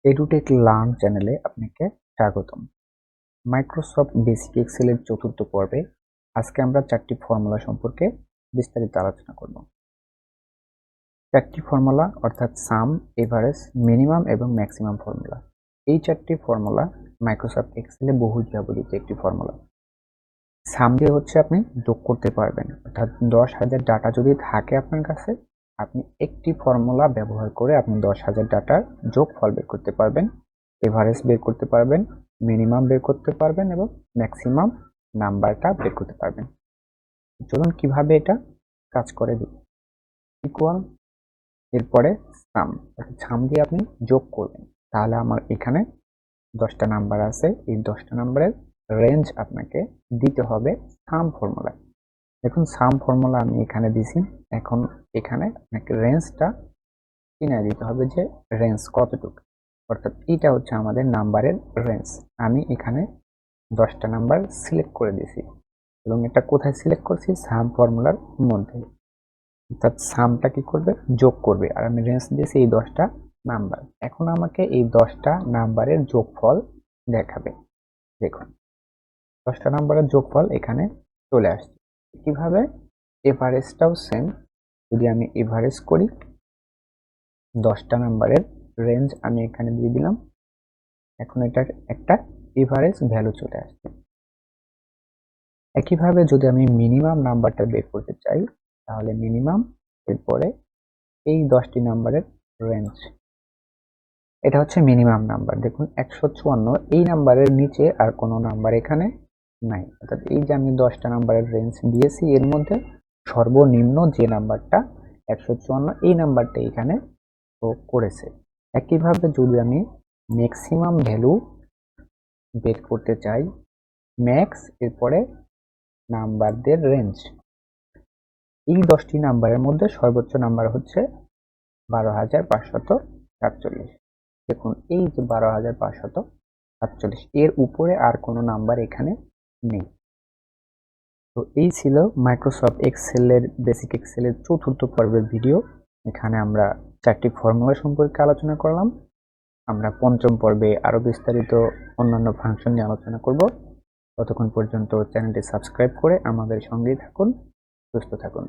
Edtech learn চ্যানেলে আপনাকে স্বাগতম। মাইক্রোসফট বেসিক এক্সেলের চতুর্থ পর্বে আজকে আমরা চারটি ফর্মুলা সম্পর্কে বিস্তারিত আলোচনা করব। চারটি ফর্মুলা অর্থাৎ সাম, এভারেজ, মিনিমাম এবং ম্যাক্সিমাম ফর্মুলা। এই চারটি ফর্মুলা মাইক্রোসফট এক্সেলে বহুল ব্যবহৃত একটি ফর্মুলা। সাম দিয়ে হচ্ছে আপনি যোগ করতে পারবেন, অর্থাৎ 10,000 ডাটা যদি থাকে আপনার কাছে, আপনি একটি ফর্মুলা ব্যবহার করে আপনি 10,000 ডাটার যোগফল বের করতে পারবেন, এভারেজ বের করতে পারবেন, মিনিমাম বের করতে পারবেন এবং ম্যাক্সিমাম নাম্বারটা বের করতে পারবেন। চলুন কিভাবে এটা কাজ করে দিই। ইকুয়াল, এরপরে সাম, অর্থাৎ সাম দিয়ে আপনি যোগ করবেন। তাহলে আমার এখানে 10টা নাম্বার আছে, এই 10টা নাম্বারের রেঞ্জ আপনাকে দিতে হবে সাম ফর্মুলায়। দেখুন সাম ফর্মুলা আমি এখানে দিছি, এখন এখানে আপনাকে রেঞ্জটা কিনে দিতে হবে যে রেঞ্জ কতটুকু, অর্থাৎ এটা হচ্ছে আমাদের নাম্বারের রেঞ্জ। আমি এখানে 10টা নাম্বার সিলেক্ট করে দিয়েছি এবং এটা কোথায় সিলেক্ট করছি, সাম ফর্মুলার মধ্যে, অর্থাৎ সামটা কি করবে, যোগ করবে, আর আমি রেঞ্জ দিয়েছি এই 10টা নাম্বার। এখন আমাকে এই 10টা নাম্বারের যোগফল দেখাবে। দেখুন 10টা নাম্বারের যোগফল এখানে চলে আসছে। কিভাবে, এভারেজটাও সেম, যদি আমি এভারেজ করি 10টা নাম্বারের রেঞ্জ আমি এখানে দিয়ে দিলাম, এখন এটার একটা এভারেজ ভ্যালু চলে আসছে। একইভাবে যদি আমি মিনিমাম নাম্বারটা বের করতে চাই, তাহলে মিনিমাম, এরপরে এই 10টি নাম্বারের রেঞ্জ, এটা হচ্ছে মিনিমাম নাম্বার। দেখুন 154, এই নাম্বারের নিচে আর কোনো নাম্বার এখানে নাই, অর্থাৎ এই যে আমি 10টা নাম্বারের রেঞ্জ দিয়েছি এর মধ্যে সর্বনিম্ন যে নাম্বারটা 154, এই নাম্বারটা এখানে করেছে। একইভাবে যদি আমি ম্যাক্সিমাম ভ্যালু বের করতে চাই, ম্যাক্স, এরপরে নাম্বারদের রেঞ্জ, এই 10টি নাম্বারের মধ্যে সর্বোচ্চ নাম্বার হচ্ছে 12,547। দেখুন এই যে 12,547, এর উপরে আর কোনো নাম্বার এখানে নেই। তো এই ছিল মাইক্রোসফট এক্সেলের বেসিক এক্সেলের চতুর্থ পর্বের ভিডিও। এখানে আমরা চারটি ফর্মুলা সম্পর্কে আলোচনা করলাম। আমরা পঞ্চম পর্বে আরো বিস্তারিত অন্যান্য ফাংশন নিয়ে আলোচনা করব। ততক্ষণ পর্যন্ত চ্যানেলটি সাবস্ক্রাইব করে আমাদের সঙ্গেই থাকুন, সুস্থ থাকুন।